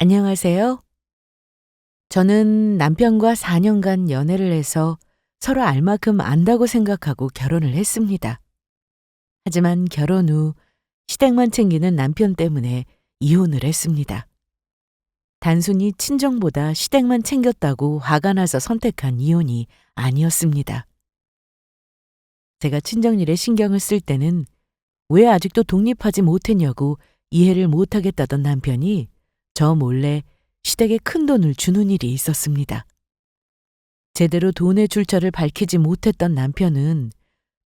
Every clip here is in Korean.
안녕하세요. 저는 남편과 4년간 연애를 해서 서로 알 만큼 안다고 생각하고 결혼을 했습니다. 하지만 결혼 후 시댁만 챙기는 남편 때문에 이혼을 했습니다. 단순히 친정보다 시댁만 챙겼다고 화가 나서 선택한 이혼이 아니었습니다. 제가 친정일에 신경을 쓸 때는 왜 아직도 독립하지 못했냐고 이해를 못하겠다던 남편이 저 몰래 시댁에 큰돈을 주는 일이 있었습니다. 제대로 돈의 출처를 밝히지 못했던 남편은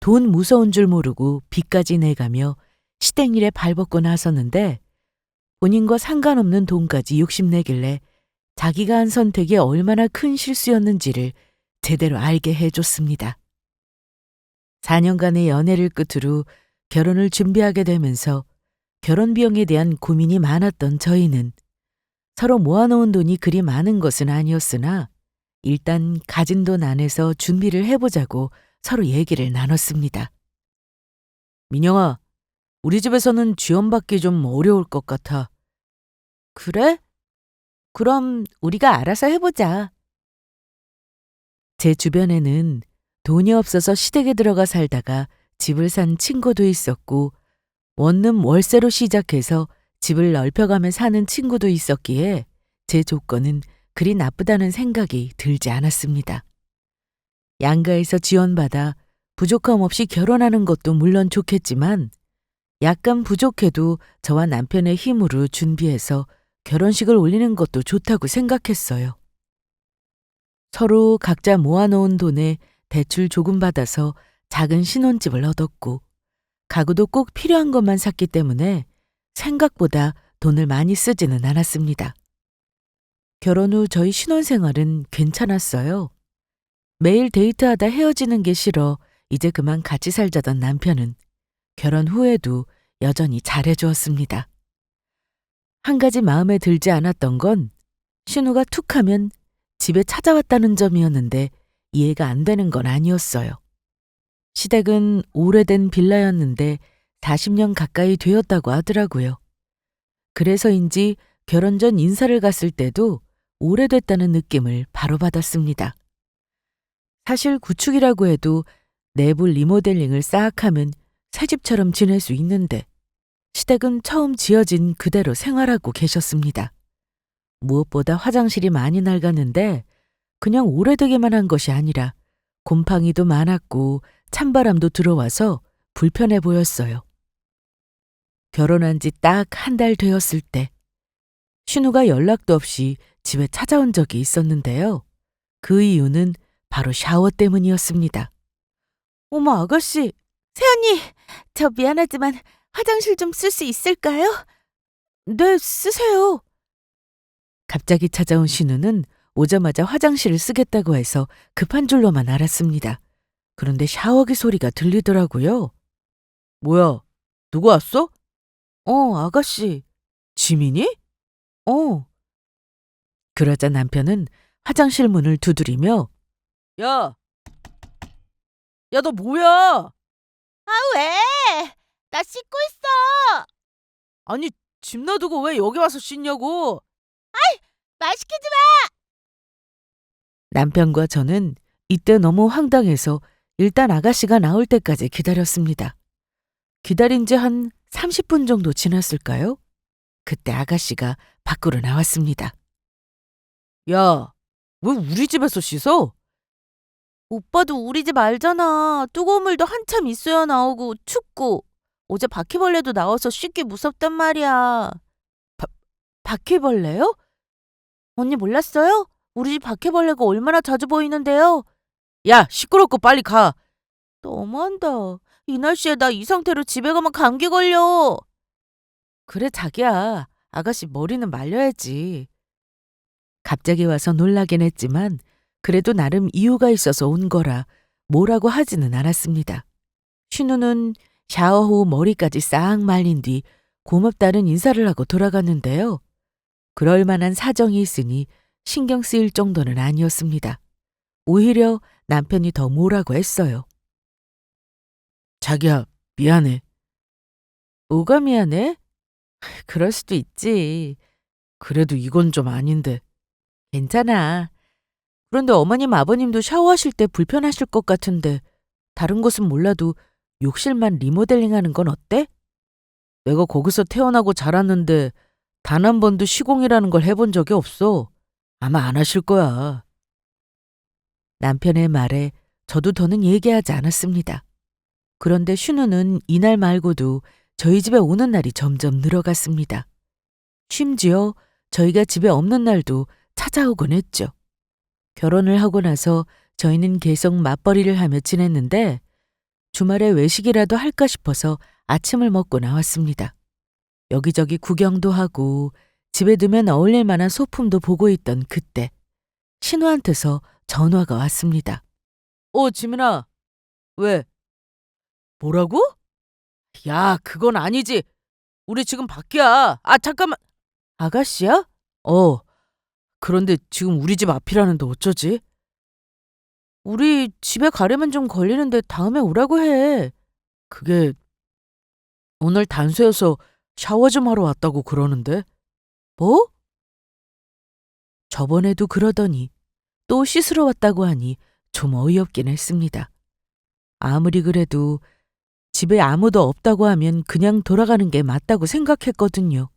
돈 무서운 줄 모르고 빚까지 내가며 시댁일에 발벗고 나섰는데 본인과 상관없는 돈까지 욕심내길래 자기가 한 선택이 얼마나 큰 실수였는지를 제대로 알게 해줬습니다. 4년간의 연애를 끝으로 결혼을 준비하게 되면서 결혼 비용에 대한 고민이 많았던 저희는 서로 모아놓은 돈이 그리 많은 것은 아니었으나 일단 가진 돈 안에서 준비를 해보자고 서로 얘기를 나눴습니다. 민영아, 우리 집에서는 지원받기 좀 어려울 것 같아. 그래? 그럼 우리가 알아서 해보자. 제 주변에는 돈이 없어서 시댁에 들어가 살다가 집을 산 친구도 있었고 원룸 월세로 시작해서 집을 넓혀가며 사는 친구도 있었기에 제 조건은 그리 나쁘다는 생각이 들지 않았습니다. 양가에서 지원받아 부족함 없이 결혼하는 것도 물론 좋겠지만 약간 부족해도 저와 남편의 힘으로 준비해서 결혼식을 올리는 것도 좋다고 생각했어요. 서로 각자 모아놓은 돈에 대출 조금 받아서 작은 신혼집을 얻었고 가구도 꼭 필요한 것만 샀기 때문에 생각보다 돈을 많이 쓰지는 않았습니다. 결혼 후 저희 신혼생활은 괜찮았어요. 매일 데이트하다 헤어지는 게 싫어 이제 그만 같이 살자던 남편은 결혼 후에도 여전히 잘해주었습니다. 한 가지 마음에 들지 않았던 건 신우가 툭 하면 집에 찾아왔다는 점이었는데 이해가 안 되는 건 아니었어요. 시댁은 오래된 빌라였는데 40년 가까이 되었다고 하더라고요. 그래서인지 결혼 전 인사를 갔을 때도 오래됐다는 느낌을 바로 받았습니다. 사실 구축이라고 해도 내부 리모델링을 싹 하면 새집처럼 지낼 수 있는데 시댁은 처음 지어진 그대로 생활하고 계셨습니다. 무엇보다 화장실이 많이 낡았는데 그냥 오래되게만 한 것이 아니라 곰팡이도 많았고 찬바람도 들어와서 불편해 보였어요. 결혼한 지 딱 한 달 되었을 때 신우가 연락도 없이 집에 찾아온 적이 있었는데요. 그 이유는 바로 샤워 때문이었습니다. 어머 아가씨, 새언니, 저 미안하지만 화장실 좀 쓸 수 있을까요? 네, 쓰세요. 갑자기 찾아온 신우는 오자마자 화장실을 쓰겠다고 해서 급한 줄로만 알았습니다. 그런데 샤워기 소리가 들리더라고요. 뭐야, 누구 왔어? 아가씨. 지민이? 어. 그러자 남편은 화장실 문을 두드리며 야, 야, 너 뭐야? 아, 왜? 나 씻고 있어. 아니, 집 놔두고 왜 여기 와서 씻냐고. 말 시키지 마. 남편과 저는 이때 너무 황당해서 일단 아가씨가 나올 때까지 기다렸습니다. 기다린 지 한 30분 정도 지났을까요? 그때 아가씨가 밖으로 나왔습니다. 야, 왜 우리 집에서 씻어? 오빠도 우리 집 알잖아. 뜨거운 물도 한참 있어야 나오고 춥고. 어제 바퀴벌레도 나와서 씻기 무섭단 말이야. 바퀴벌레요? 언니 몰랐어요? 우리 집 바퀴벌레가 얼마나 자주 보이는데요. 야, 시끄럽고 빨리 가. 너무한다. 이 날씨에 나 이 상태로 집에 가면 감기 걸려. 그래, 자기야. 아가씨 머리는 말려야지. 갑자기 와서 놀라긴 했지만 그래도 나름 이유가 있어서 온 거라 뭐라고 하지는 않았습니다. 신우는 샤워 후 머리까지 싹 말린 뒤 고맙다는 인사를 하고 돌아갔는데요. 그럴 만한 사정이 있으니 신경 쓰일 정도는 아니었습니다. 오히려 남편이 더 뭐라고 했어요. 자기야, 미안해. 뭐가 미안해? 그럴 수도 있지. 그래도 이건 좀 아닌데. 괜찮아. 그런데 어머님 아버님도 샤워하실 때 불편하실 것 같은데 다른 것은 몰라도 욕실만 리모델링하는 건 어때? 내가 거기서 태어나고 자랐는데 단 한 번도 시공이라는 걸 해본 적이 없어. 아마 안 하실 거야. 남편의 말에 저도 더는 얘기하지 않았습니다. 그런데 슈누는 이날 말고도 저희 집에 오는 날이 점점 늘어갔습니다. 심지어 저희가 집에 없는 날도 찾아오곤 했죠. 결혼을 하고 나서 저희는 계속 맞벌이를 하며 지냈는데 주말에 외식이라도 할까 싶어서 아침을 먹고 나왔습니다. 여기저기 구경도 하고 집에 두면 어울릴 만한 소품도 보고 있던 그때 신우한테서 전화가 왔습니다. 지민아. 왜? 뭐라고? 야, 그건 아니지. 우리 지금 밖이야. 잠깐만. 아가씨야? 그런데 지금 우리 집 앞이라는데 어쩌지? 우리 집에 가려면 좀 걸리는데 다음에 오라고 해. 그게 오늘 단수여서 샤워 좀 하러 왔다고 그러는데. 뭐? 저번에도 그러더니 또 씻으러 왔다고 하니 좀 어이없긴 했습니다. 아무리 그래도 집에 아무도 없다고 하면 그냥 돌아가는 게 맞다고 생각했거든요.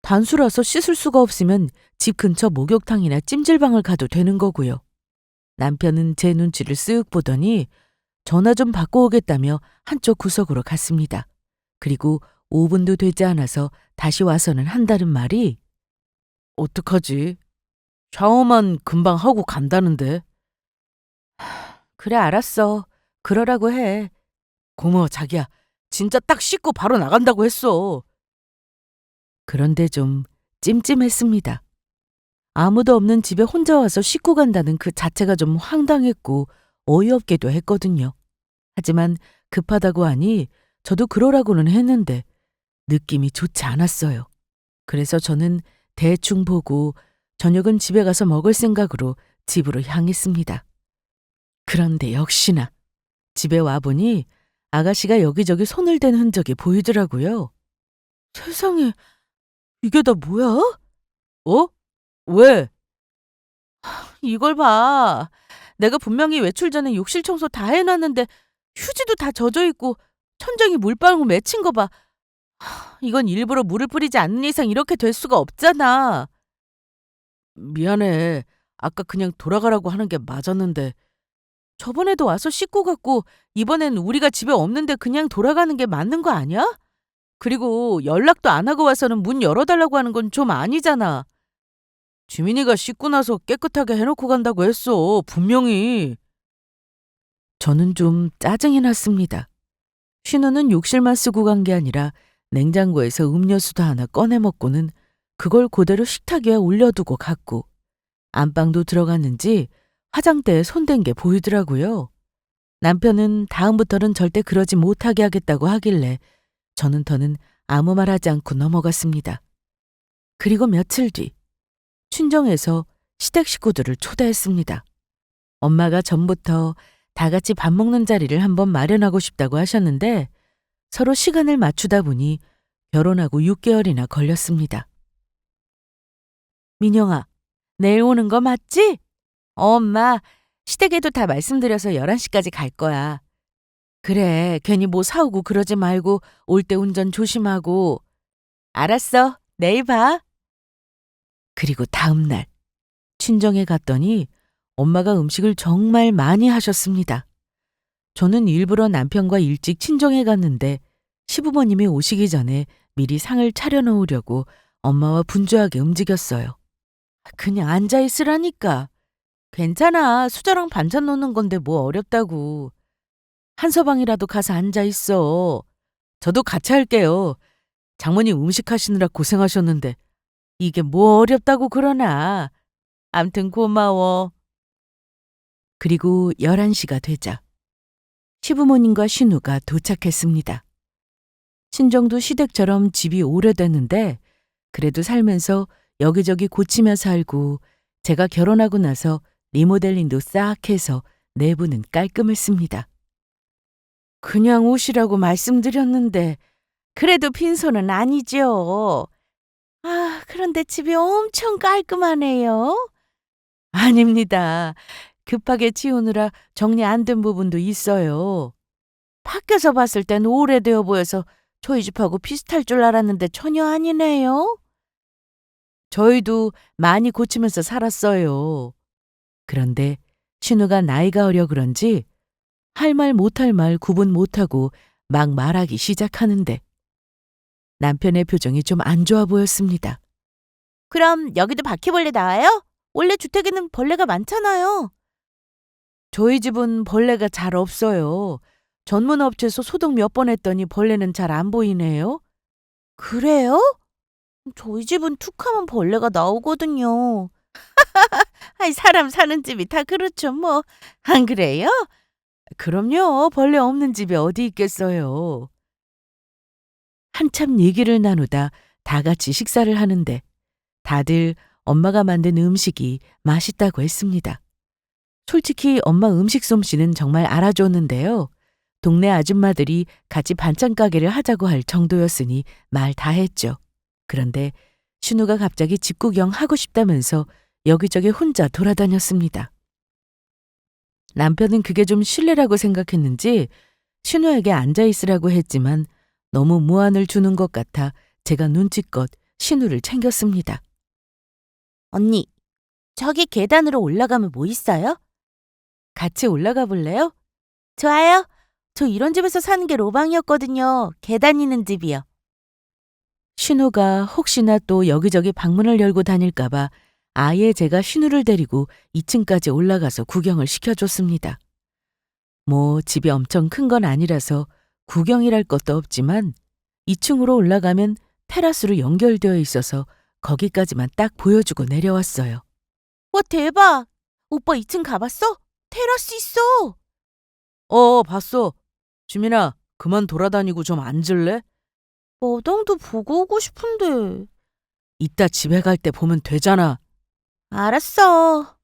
단수라서 씻을 수가 없으면 집 근처 목욕탕이나 찜질방을 가도 되는 거고요. 남편은 제 눈치를 쓱 보더니 전화 좀 받고 오겠다며 한쪽 구석으로 갔습니다. 그리고 5분도 되지 않아서 다시 와서는 한다는 말이 어떡하지? 샤워만 금방 하고 간다는데. 그래, 알았어. 그러라고 해. 고마워, 자기야. 진짜 딱 씻고 바로 나간다고 했어. 그런데 좀 찜찜했습니다. 아무도 없는 집에 혼자 와서 씻고 간다는 그 자체가 좀 황당했고 어이없기도 했거든요. 하지만 급하다고 하니 저도 그러라고는 했는데 느낌이 좋지 않았어요. 그래서 저는 대충 보고 저녁은 집에 가서 먹을 생각으로 집으로 향했습니다. 그런데 역시나 집에 와보니 아가씨가 여기저기 손을 댄 흔적이 보이더라고요. 세상에, 이게 다 뭐야? 왜? 이걸 봐. 내가 분명히 외출 전에 욕실 청소 다 해놨는데 휴지도 다 젖어있고 천장이 물방울 맺힌 거 봐. 이건 일부러 물을 뿌리지 않는 이상 이렇게 될 수가 없잖아. 미안해. 아까 그냥 돌아가라고 하는 게 맞았는데. 저번에도 와서 씻고 갔고 이번엔 우리가 집에 없는데 그냥 돌아가는 게 맞는 거 아니야? 그리고 연락도 안 하고 와서는 문 열어달라고 하는 건 좀 아니잖아. 지민이가 씻고 나서 깨끗하게 해놓고 간다고 했어. 분명히. 저는 좀 짜증이 났습니다. 신우는 욕실만 쓰고 간 게 아니라 냉장고에서 음료수도 하나 꺼내 먹고는 그걸 그대로 식탁 위에 올려두고 갔고 안방도 들어갔는지 화장대에 손댄 게 보이더라고요. 남편은 다음부터는 절대 그러지 못하게 하겠다고 하길래 저는 더는 아무 말 하지 않고 넘어갔습니다. 그리고 며칠 뒤 친정에서 시댁 식구들을 초대했습니다. 엄마가 전부터 다 같이 밥 먹는 자리를 한번 마련하고 싶다고 하셨는데 서로 시간을 맞추다 보니 결혼하고 6개월이나 걸렸습니다. 민영아, 내일 오는 거 맞지? 엄마, 시댁에도 다 말씀드려서 11시까지 갈 거야. 그래, 괜히 뭐 사오고 그러지 말고 올 때 운전 조심하고. 알았어, 내일 봐. 그리고 다음 날 친정에 갔더니 엄마가 음식을 정말 많이 하셨습니다. 저는 일부러 남편과 일찍 친정에 갔는데 시부모님이 오시기 전에 미리 상을 차려놓으려고 엄마와 분주하게 움직였어요. 그냥 앉아있으라니까. 괜찮아. 수저랑 반찬 놓는 건데 뭐 어렵다고. 한 서방이라도 가서 앉아있어. 저도 같이 할게요. 장모님 음식 하시느라 고생하셨는데 이게 뭐 어렵다고 그러나. 암튼 고마워. 그리고 11시가 되자 시부모님과 신우가 도착했습니다. 친정도 시댁처럼 집이 오래됐는데 그래도 살면서 여기저기 고치며 살고 제가 결혼하고 나서 리모델링도 싹 해서 내부는 깔끔했습니다. 그냥 오시라고 말씀드렸는데 그래도 빈손은 아니죠. 아, 그런데 집이 엄청 깔끔하네요. 아닙니다. 급하게 치우느라 정리 안 된 부분도 있어요. 밖에서 봤을 땐 오래되어 보여서 저희 집하고 비슷할 줄 알았는데 전혀 아니네요. 저희도 많이 고치면서 살았어요. 그런데 신우가 나이가 어려 그런지 할 말 못할 말 구분 못하고 막 말하기 시작하는데 남편의 표정이 좀 안 좋아 보였습니다. 그럼 여기도 바퀴벌레 나와요? 원래 주택에는 벌레가 많잖아요. 저희 집은 벌레가 잘 없어요. 전문 업체에서 소독 몇 번 했더니 벌레는 잘 안 보이네요. 그래요? 저희 집은 툭하면 벌레가 나오거든요. 아이, 사람 사는 집이 다 그렇죠, 뭐. 안 그래요? 그럼요. 벌레 없는 집이 어디 있겠어요. 한참 얘기를 나누다 다 같이 식사를 하는데 다들 엄마가 만든 음식이 맛있다고 했습니다. 솔직히 엄마 음식 솜씨는 정말 알아줬는데요. 동네 아줌마들이 같이 반찬 가게를 하자고 할 정도였으니 말 다 했죠. 그런데 신우가 갑자기 집 구경 하고 싶다면서 여기저기 혼자 돌아다녔습니다. 남편은 그게 좀 실례라고 생각했는지 신우에게 앉아 있으라고 했지만 너무 무안을 주는 것 같아 제가 눈치껏 신우를 챙겼습니다. 언니, 저기 계단으로 올라가면 뭐 있어요? 같이 올라가 볼래요? 좋아요. 저 이런 집에서 사는 게 로망이었거든요. 계단 있는 집이요. 신우가 혹시나 또 여기저기 방문을 열고 다닐까봐 아예 제가 신우를 데리고 2층까지 올라가서 구경을 시켜줬습니다. 뭐 집이 엄청 큰 건 아니라서 구경이랄 것도 없지만 2층으로 올라가면 테라스로 연결되어 있어서 거기까지만 딱 보여주고 내려왔어요. 와, 대박. 오빠 2층 가봤어? 테라스 있어. 봤어. 주민아, 그만 돌아다니고 좀 앉을래? 마당도 보고 오고 싶은데. 이따 집에 갈 때 보면 되잖아. 알았어.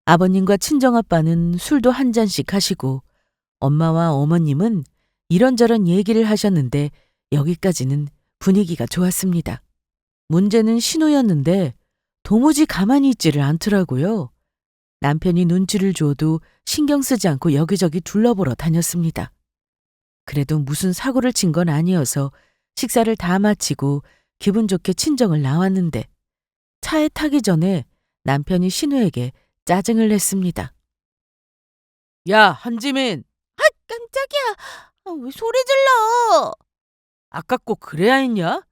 아버님과 친정아빠는 술도 한 잔씩 하시고 엄마와 어머님은 이런저런 얘기를 하셨는데 여기까지는 분위기가 좋았습니다. 문제는 신우였는데 도무지 가만히 있지를 않더라고요. 남편이 눈치를 줘도 신경 쓰지 않고 여기저기 둘러보러 다녔습니다. 그래도 무슨 사고를 친 건 아니어서 식사를 다 마치고 기분 좋게 친정을 나왔는데 차에 타기 전에 남편이 신우에게 짜증을 냈습니다. 야, 한지민! 깜짝이야. 아, 왜 소리 질러? 아까 꼭 그래야 했냐?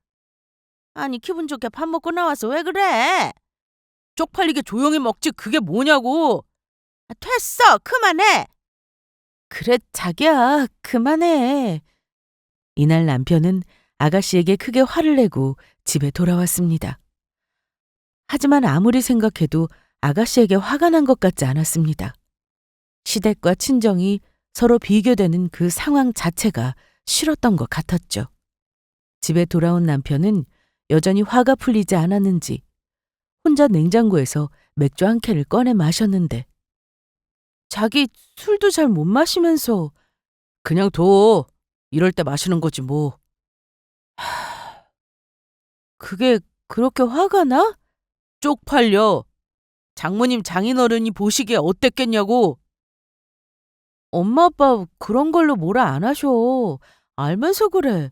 아니, 기분 좋게 밥 먹고 나와서 왜 그래? 쪽팔리게 조용히 먹지 그게 뭐냐고! 아, 됐어. 그만해. 그래, 자기야, 그만해. 이날 남편은 아가씨에게 크게 화를 내고 집에 돌아왔습니다. 하지만 아무리 생각해도 아가씨에게 화가 난 것 같지 않았습니다. 시댁과 친정이 서로 비교되는 그 상황 자체가 싫었던 것 같았죠. 집에 돌아온 남편은 여전히 화가 풀리지 않았는지 혼자 냉장고에서 맥주 한 캔을 꺼내 마셨는데 자기 술도 잘 못 마시면서 그냥 둬. 이럴 때 마시는 거지 뭐. 그게 그렇게 화가 나? 쪽팔려. 장모님 장인어른이 보시기에 어땠겠냐고. 엄마 아빠 그런 걸로 뭐라 안 하셔. 알면서 그래.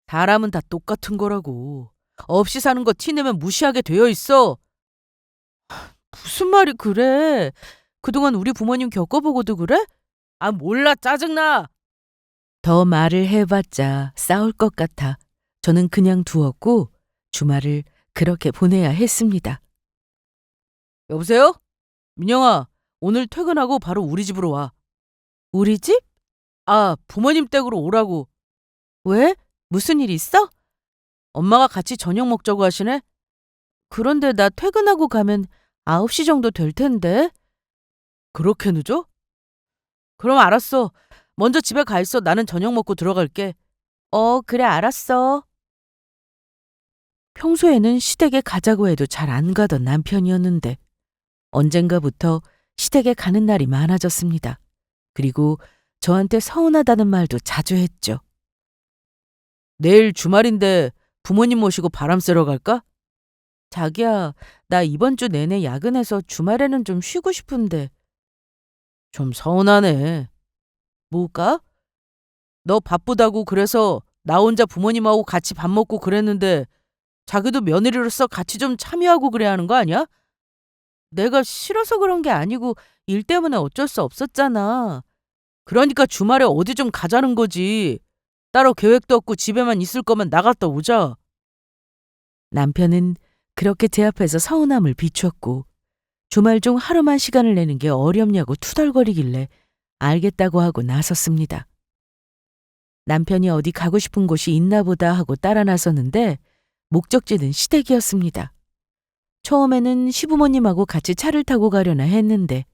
사람은 다 똑같은 거라고. 없이 사는 거 티내면 무시하게 되어 있어. 무슨 말이 그래. 그동안 우리 부모님 겪어보고도 그래? 아, 몰라, 짜증나. 더 말을 해봤자 싸울 것 같아 저는 그냥 두었고 주말을 그렇게 보내야 했습니다. 여보세요? 민영아, 오늘 퇴근하고 바로 우리 집으로 와. 우리 집? 아, 부모님 댁으로 오라고. 왜? 무슨 일 있어? 엄마가 같이 저녁 먹자고 하시네? 그런데 나 퇴근하고 가면 9시 정도 될 텐데. 그렇게 늦어? 그럼 알았어. 먼저 집에 가 있어. 나는 저녁 먹고 들어갈게. 그래, 알았어. 평소에는 시댁에 가자고 해도 잘 안 가던 남편이었는데 언젠가부터 시댁에 가는 날이 많아졌습니다. 그리고 저한테 서운하다는 말도 자주 했죠. 내일 주말인데 부모님 모시고 바람 쐬러 갈까? 자기야, 나 이번 주 내내 야근해서 주말에는 좀 쉬고 싶은데. 좀 서운하네. 뭐가? 너 바쁘다고 그래서 나 혼자 부모님하고 같이 밥 먹고 그랬는데 자기도 며느리로서 같이 좀 참여하고 그래야 하는 거 아니야? 내가 싫어서 그런 게 아니고 일 때문에 어쩔 수 없었잖아. 그러니까 주말에 어디 좀 가자는 거지. 따로 계획도 없고 집에만 있을 거면 나갔다 오자. 남편은 그렇게 제 앞에서 서운함을 비추었고 주말 중 하루만 시간을 내는 게 어렵냐고 투덜거리길래 알겠다고 하고 나섰습니다. 남편이 어디 가고 싶은 곳이 있나 보다 하고 따라 나섰는데 목적지는 시댁이었습니다. 처음에는 시부모님하고 같이 차를 타고 가려나 했는데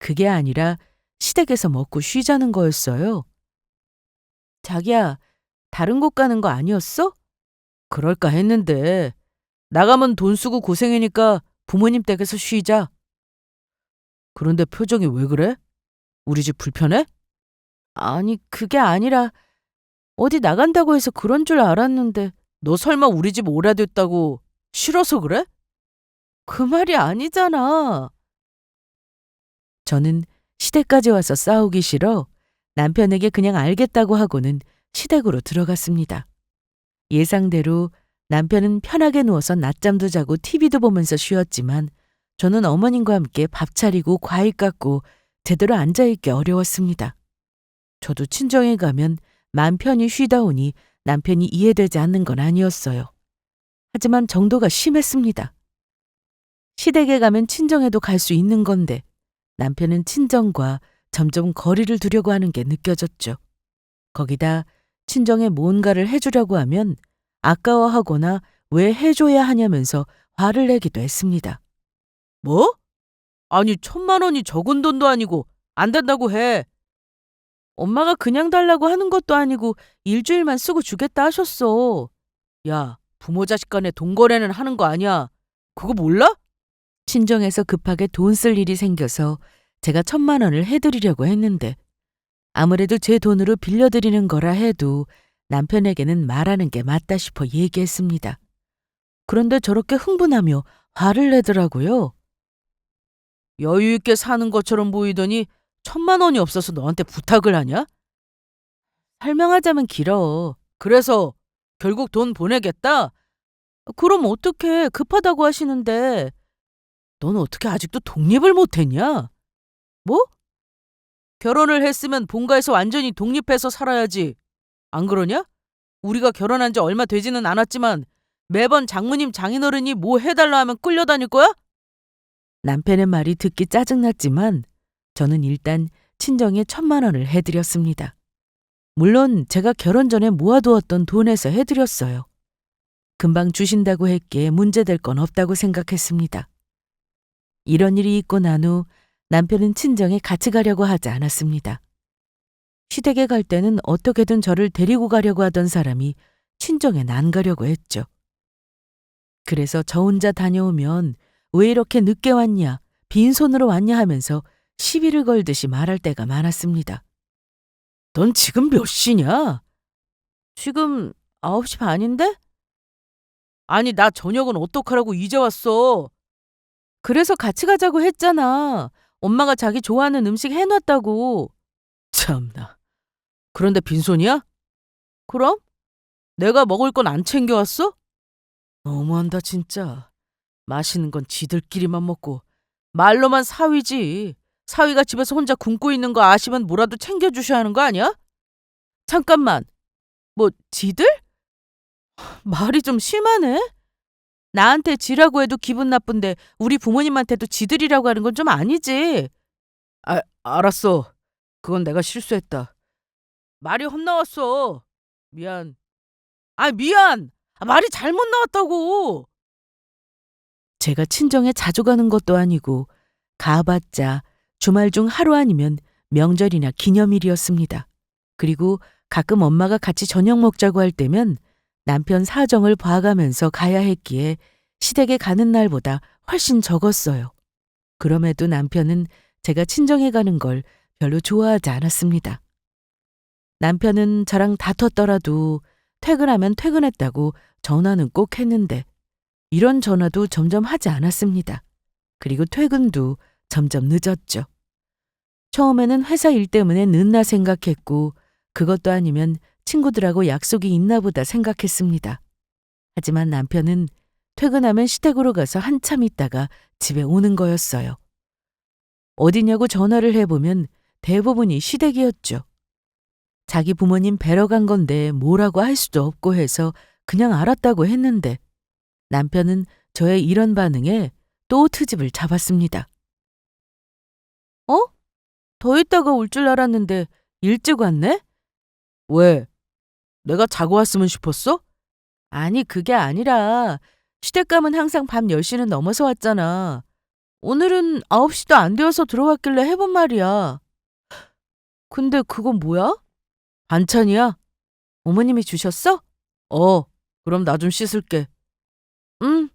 그게 아니라 시댁에서 먹고 쉬자는 거였어요. 자기야, 다른 곳 가는 거 아니었어? 그럴까 했는데 나가면 돈 쓰고 고생이니까 부모님 댁에서 쉬자. 그런데 표정이 왜 그래? 우리 집 불편해? 아니, 그게 아니라 어디 나간다고 해서 그런 줄 알았는데 너 설마 우리 집 오래됐다고 싫어서 그래? 그 말이 아니잖아. 저는 시댁까지 와서 싸우기 싫어 남편에게 그냥 알겠다고 하고는 시댁으로 들어갔습니다. 예상대로 남편은 편하게 누워서 낮잠도 자고 TV도 보면서 쉬었지만 저는 어머님과 함께 밥 차리고 과일 깎고 제대로 앉아있기 어려웠습니다. 저도 친정에 가면 맘 편히 쉬다 오니 남편이 이해되지 않는 건 아니었어요. 하지만 정도가 심했습니다. 시댁에 가면 친정에도 갈 수 있는 건데 남편은 친정과 점점 거리를 두려고 하는 게 느껴졌죠. 거기다 친정에 뭔가를 해주려고 하면 아까워하거나 왜 해줘야 하냐면서 화를 내기도 했습니다. 뭐? 아니 1,000만 원이 적은 돈도 아니고 안 된다고 해. 엄마가 그냥 달라고 하는 것도 아니고 일주일만 쓰고 주겠다 하셨어. 야, 부모 자식 간에 돈 거래는 하는 거 아니야. 그거 몰라? 친정에서 급하게 돈 쓸 일이 생겨서 제가 1,000만 원을 해드리려고 했는데 아무래도 제 돈으로 빌려드리는 거라 해도 남편에게는 말하는 게 맞다 싶어 얘기했습니다. 그런데 저렇게 흥분하며 화를 내더라고요. 여유 있게 사는 것처럼 보이더니 1,000만 원이 없어서 너한테 부탁을 하냐? 설명하자면 길어. 그래서 결국 돈 보내겠다? 그럼 어떡해. 급하다고 하시는데. 넌 어떻게 아직도 독립을 못했냐? 뭐? 결혼을 했으면 본가에서 완전히 독립해서 살아야지. 안 그러냐? 우리가 결혼한 지 얼마 되지는 않았지만 매번 장모님 장인어른이 뭐 해달라 하면 끌려다닐 거야? 남편의 말이 듣기 짜증났지만 저는 일단 친정에 1,000만 원을 해드렸습니다. 물론 제가 결혼 전에 모아두었던 돈에서 해드렸어요. 금방 주신다고 했기에 문제될 건 없다고 생각했습니다. 이런 일이 있고 난 후 남편은 친정에 같이 가려고 하지 않았습니다. 시댁에 갈 때는 어떻게든 저를 데리고 가려고 하던 사람이 친정엔 안 가려고 했죠. 그래서 저 혼자 다녀오면 왜 이렇게 늦게 왔냐, 빈손으로 왔냐 하면서 시비를 걸듯이 말할 때가 많았습니다. 넌 지금 몇 시냐? 지금 9시 반인데? 아니, 나 저녁은 어떡하라고 이제 왔어. 그래서 같이 가자고 했잖아. 엄마가 자기 좋아하는 음식 해놨다고. 참나. 그런데 빈손이야? 그럼? 내가 먹을 건 안 챙겨왔어? 너무한다 진짜. 맛있는 건 지들끼리만 먹고 말로만 사위지. 사위가 집에서 혼자 굶고 있는 거 아시면 뭐라도 챙겨주셔야 하는 거 아니야? 잠깐만. 뭐 지들? 말이 좀 심하네. 나한테 지라고 해도 기분 나쁜데 우리 부모님한테도 지들이라고 하는 건 좀 아니지. 알았어. 그건 내가 실수했다. 말이 헛나왔어. 미안. 미안. 말이 잘못 나왔다고. 제가 친정에 자주 가는 것도 아니고 가봤자 주말 중 하루 아니면 명절이나 기념일이었습니다. 그리고 가끔 엄마가 같이 저녁 먹자고 할 때면 남편 사정을 봐가면서 가야 했기에 시댁에 가는 날보다 훨씬 적었어요. 그럼에도 남편은 제가 친정에 가는 걸 별로 좋아하지 않았습니다. 남편은 저랑 다퉜더라도 퇴근하면 퇴근했다고 전화는 꼭 했는데 이런 전화도 점점 하지 않았습니다. 그리고 퇴근도 점점 늦었죠. 처음에는 회사 일 때문에 늦나 생각했고 그것도 아니면 친구들하고 약속이 있나 보다 생각했습니다. 하지만 남편은 퇴근하면 시댁으로 가서 한참 있다가 집에 오는 거였어요. 어디냐고 전화를 해보면 대부분이 시댁이었죠. 자기 부모님 뵈러 간 건데 뭐라고 할 수도 없고 해서 그냥 알았다고 했는데 남편은 저의 이런 반응에 또 트집을 잡았습니다. 어? 더 있다가 올 줄 알았는데 일찍 왔네? 왜? 내가 자고 왔으면 싶었어? 아니, 그게 아니라 시댁 가면 항상 밤 10시는 넘어서 왔잖아. 오늘은 9시도 안 되어서 들어왔길래 해본 말이야. 근데 그건 뭐야? 반찬이야. 어머님이 주셨어? 그럼 나 좀 씻을게. 응.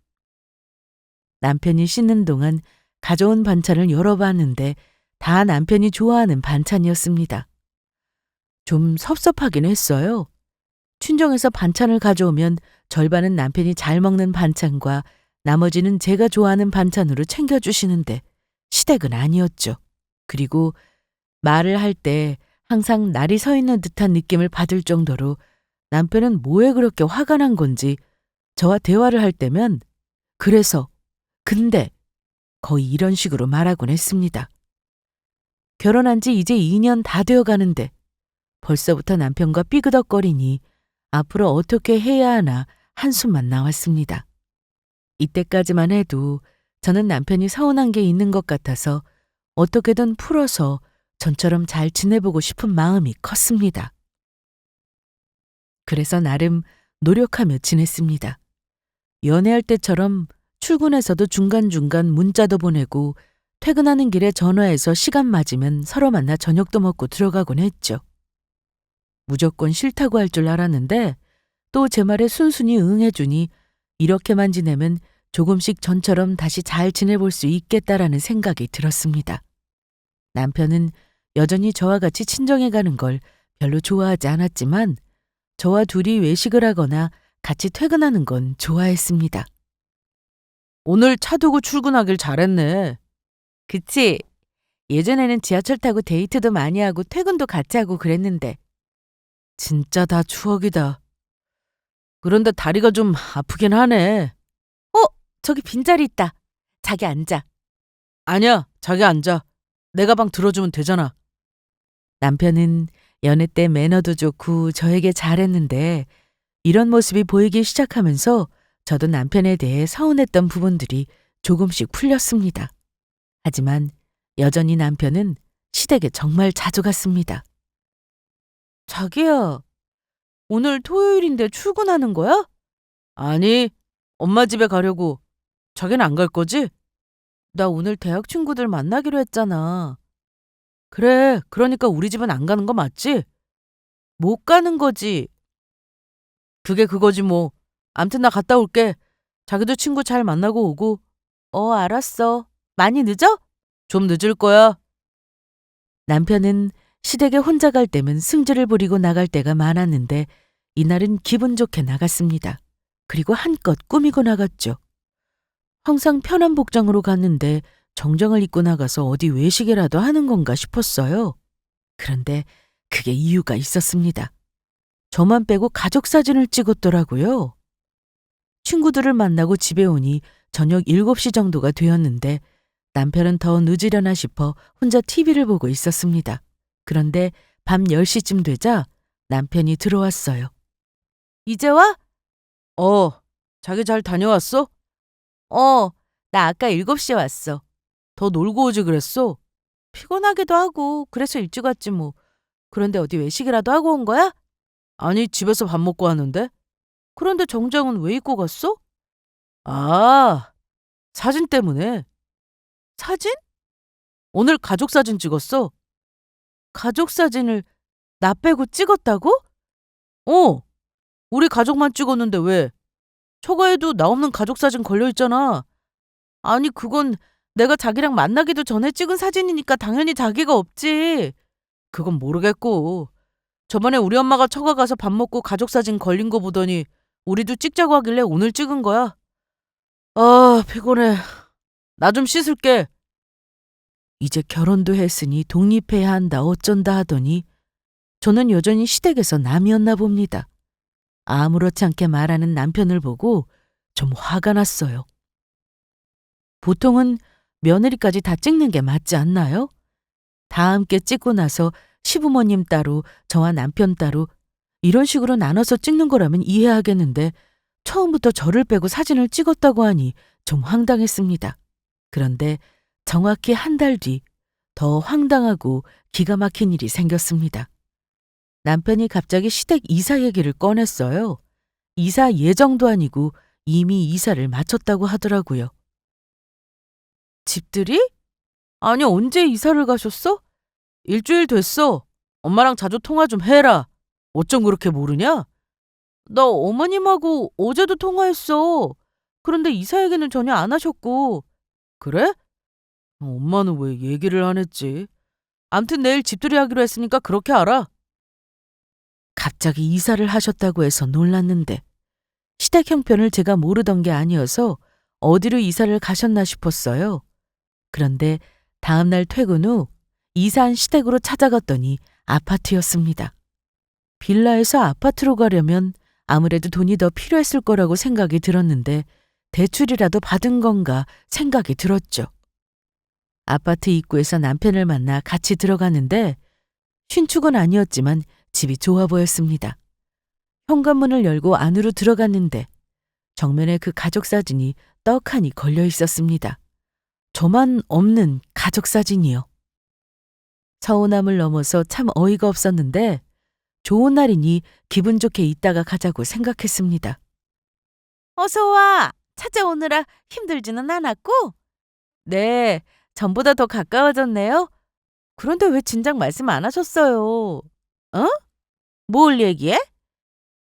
남편이 씻는 동안 가져온 반찬을 열어봤는데 다 남편이 좋아하는 반찬이었습니다. 좀 섭섭하긴 했어요. 친정에서 반찬을 가져오면 절반은 남편이 잘 먹는 반찬과 나머지는 제가 좋아하는 반찬으로 챙겨주시는데 시댁은 아니었죠. 그리고 말을 할 때 항상 날이 서 있는 듯한 느낌을 받을 정도로 남편은 뭐에 그렇게 화가 난 건지 저와 대화를 할 때면 그래서, 근데 거의 이런 식으로 말하곤 했습니다. 결혼한 지 이제 2년 다 되어 가는데 벌써부터 남편과 삐그덕거리니 앞으로 어떻게 해야 하나 한숨만 나왔습니다. 이때까지만 해도 저는 남편이 서운한 게 있는 것 같아서 어떻게든 풀어서 전처럼 잘 지내보고 싶은 마음이 컸습니다. 그래서 나름 노력하며 지냈습니다. 연애할 때처럼 출근해서도 중간중간 문자도 보내고 퇴근하는 길에 전화해서 시간 맞으면 서로 만나 저녁도 먹고 들어가곤 했죠. 무조건 싫다고 할 줄 알았는데 또 제 말에 순순히 응해주니 이렇게만 지내면 조금씩 전처럼 다시 잘 지내볼 수 있겠다라는 생각이 들었습니다. 남편은 여전히 저와 같이 친정에 가는 걸 별로 좋아하지 않았지만 저와 둘이 외식을 하거나 같이 퇴근하는 건 좋아했습니다. 오늘 차 두고 출근하길 잘했네. 그치? 예전에는 지하철 타고 데이트도 많이 하고 퇴근도 같이 하고 그랬는데. 진짜 다 추억이다. 그런데 다리가 좀 아프긴 하네. 저기 빈자리 있다. 자기 앉아. 아니야, 자기 앉아. 내 가방 들어주면 되잖아. 남편은 연애 때 매너도 좋고 저에게 잘했는데 이런 모습이 보이기 시작하면서 저도 남편에 대해 서운했던 부분들이 조금씩 풀렸습니다. 하지만 여전히 남편은 시댁에 정말 자주 갔습니다. 자기야, 오늘 토요일인데 출근하는 거야? 아니, 엄마 집에 가려고. 자기는 안 갈 거지? 나 오늘 대학 친구들 만나기로 했잖아. 그래, 그러니까 우리 집은 안 가는 거 맞지? 못 가는 거지. 그게 그거지 뭐. 암튼 나 갔다 올게. 자기도 친구 잘 만나고 오고. 알았어. 많이 늦어? 좀 늦을 거야. 남편은 시댁에 혼자 갈 때면 승질을 부리고 나갈 때가 많았는데 이날은 기분 좋게 나갔습니다. 그리고 한껏 꾸미고 나갔죠. 항상 편한 복장으로 갔는데 정장을 입고 나가서 어디 외식이라도 하는 건가 싶었어요. 그런데 그게 이유가 있었습니다. 저만 빼고 가족 사진을 찍었더라고요. 친구들을 만나고 집에 오니 저녁 7시 정도가 되었는데 남편은 더 늦으려나 싶어 혼자 TV를 보고 있었습니다. 그런데 밤 10시쯤 되자 남편이 들어왔어요. 이제 와? 자기 잘 다녀왔어? 나 아까 7시에 왔어. 더 놀고 오지 그랬어? 피곤하기도 하고 그래서 일찍 왔지 뭐. 그런데 어디 외식이라도 하고 온 거야? 아니, 집에서 밥 먹고 왔는데. 그런데 정장은 왜 입고 갔어? 아, 사진 때문에. 사진? 오늘 가족 사진 찍었어. 가족 사진을 나 빼고 찍었다고? 우리 가족만 찍었는데 왜? 처가에도 나 없는 가족 사진 걸려있잖아. 아니, 그건 내가 자기랑 만나기도 전에 찍은 사진이니까 당연히 자기가 없지. 그건 모르겠고. 저번에 우리 엄마가 처가 가서 밥 먹고 가족 사진 걸린 거 보더니 우리도 찍자고 하길래 오늘 찍은 거야. 아, 피곤해. 나 좀 씻을게. 이제 결혼도 했으니 독립해야 한다 어쩐다 하더니 저는 여전히 시댁에서 남이었나 봅니다. 아무렇지 않게 말하는 남편을 보고 좀 화가 났어요. 보통은 며느리까지 다 찍는 게 맞지 않나요? 다 함께 찍고 나서 시부모님 따로 저와 남편 따로 이런 식으로 나눠서 찍는 거라면 이해하겠는데 처음부터 저를 빼고 사진을 찍었다고 하니 좀 황당했습니다. 그런데 정확히 한 달 뒤 더 황당하고 기가 막힌 일이 생겼습니다. 남편이 갑자기 시댁 이사 얘기를 꺼냈어요. 이사 예정도 아니고 이미 이사를 마쳤다고 하더라고요. 집들이? 아니, 언제 이사를 가셨어? 일주일 됐어. 엄마랑 자주 통화 좀 해라. 어쩜 그렇게 모르냐? 나 어머님하고 어제도 통화했어. 그런데 이사 얘기는 전혀 안 하셨고. 그래? 엄마는 왜 얘기를 안 했지? 암튼 내일 집들이 하기로 했으니까 그렇게 알아. 갑자기 이사를 하셨다고 해서 놀랐는데 시댁 형편을 제가 모르던 게 아니어서 어디로 이사를 가셨나 싶었어요. 그런데 다음날 퇴근 후 이사한 시댁으로 찾아갔더니 아파트였습니다. 빌라에서 아파트로 가려면 아무래도 돈이 더 필요했을 거라고 생각이 들었는데 대출이라도 받은 건가 생각이 들었죠. 아파트 입구에서 남편을 만나 같이 들어가는데 신축은 아니었지만 집이 좋아 보였습니다. 현관문을 열고 안으로 들어갔는데 정면에 그 가족 사진이 떡하니 걸려 있었습니다. 저만 없는 가족 사진이요. 서운함을 넘어서 참 어이가 없었는데 좋은 날이니 기분 좋게 있다가 가자고 생각했습니다. 어서 와. 찾아오느라 힘들지는 않았고? 네, 전보다 더 가까워졌네요. 그런데 왜 진작 말씀 안 하셨어요? 어? 뭘 얘기해?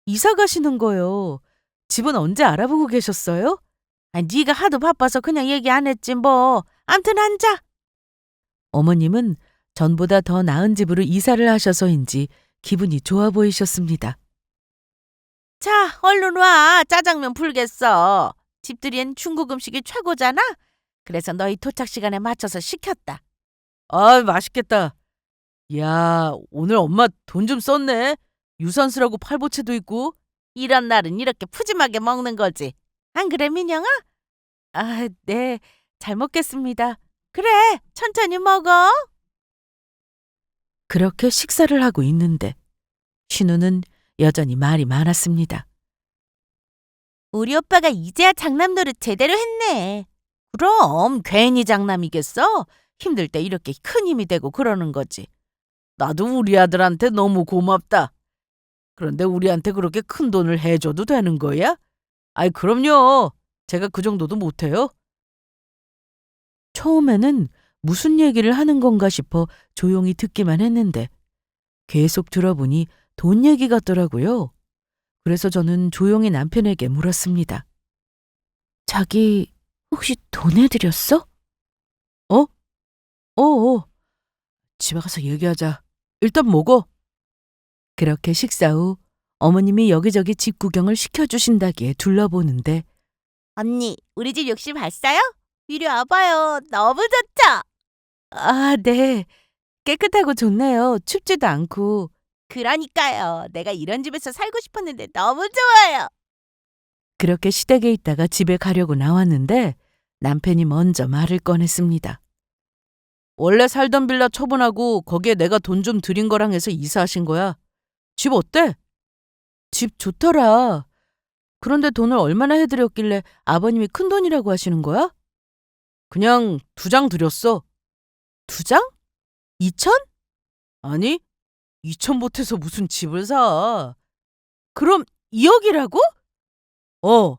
이사 가시는 거요. 집은 언제 알아보고 계셨어요? 네가 하도 바빠서 그냥 얘기 안 했지 뭐. 암튼 앉아. 어머님은 전보다 더 나은 집으로 이사를 하셔서인지 기분이 좋아 보이셨습니다. 자, 얼른 와. 짜장면 불겠어. 집들이엔 중국 음식이 최고잖아. 그래서 너희 도착 시간에 맞춰서 시켰다. 아, 맛있겠다. 야, 오늘 엄마 돈 좀 썼네. 유산 쓰라고 팔보채도 있고. 이런 날은 이렇게 푸짐하게 먹는 거지. 안 그래, 민영아? 아, 네. 잘 먹겠습니다. 그래, 천천히 먹어. 그렇게 식사를 하고 있는데 신우는 여전히 말이 많았습니다. 우리 오빠가 이제야 장남 노릇 제대로 했네. 그럼 괜히 장남이겠어? 힘들 때 이렇게 큰 힘이 되고 그러는 거지. 나도 우리 아들한테 너무 고맙다. 그런데 우리한테 그렇게 큰 돈을 해줘도 되는 거야? 아이, 그럼요. 제가 그 정도도 못해요. 처음에는 무슨 얘기를 하는 건가 싶어 조용히 듣기만 했는데 계속 들어보니 돈 얘기 같더라고요. 그래서 저는 조용히 남편에게 물었습니다. 자기 혹시 돈 해드렸어? 어? 어어. 집에 가서 얘기하자. 일단 먹어. 그렇게 식사 후 어머님이 여기저기 집 구경을 시켜주신다기에 둘러보는데 언니, 우리 집 욕실 봤어요? 이리 와봐요. 너무 좋죠? 아, 네. 깨끗하고 좋네요. 춥지도 않고. 그러니까요. 내가 이런 집에서 살고 싶었는데 너무 좋아요. 그렇게 시댁에 있다가 집에 가려고 나왔는데 남편이 먼저 말을 꺼냈습니다. 원래 살던 빌라 처분하고 거기에 내가 돈 좀 들인 거랑 해서 이사하신 거야. 집 어때? 집 좋더라. 그런데 돈을 얼마나 해드렸길래 아버님이 큰 돈이라고 하시는 거야? 그냥 2장 드렸어. 2장? 2천? 아니, 2천 못해서 무슨 집을 사. 그럼 2억이라고? 어.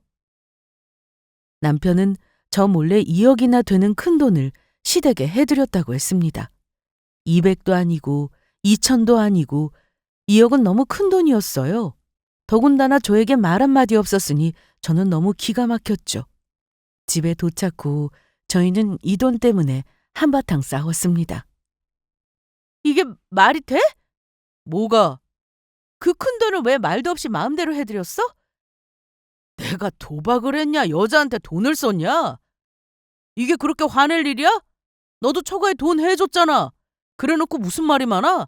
남편은 저 몰래 2억이나 되는 큰 돈을 시댁에 해드렸다고 했습니다. 200도 아니고 2천도 아니고 2억은 너무 큰 돈이었어요. 더군다나 저에게 말 한마디 없었으니 저는 너무 기가 막혔죠. 집에 도착 후 저희는 이 돈 때문에 한바탕 싸웠습니다. 이게 말이 돼? 뭐가? 그 큰 돈을 왜 말도 없이 마음대로 해드렸어? 내가 도박을 했냐? 여자한테 돈을 썼냐? 이게 그렇게 화낼 일이야? 너도 초과에 돈 해줬잖아. 그래놓고 무슨 말이 많아?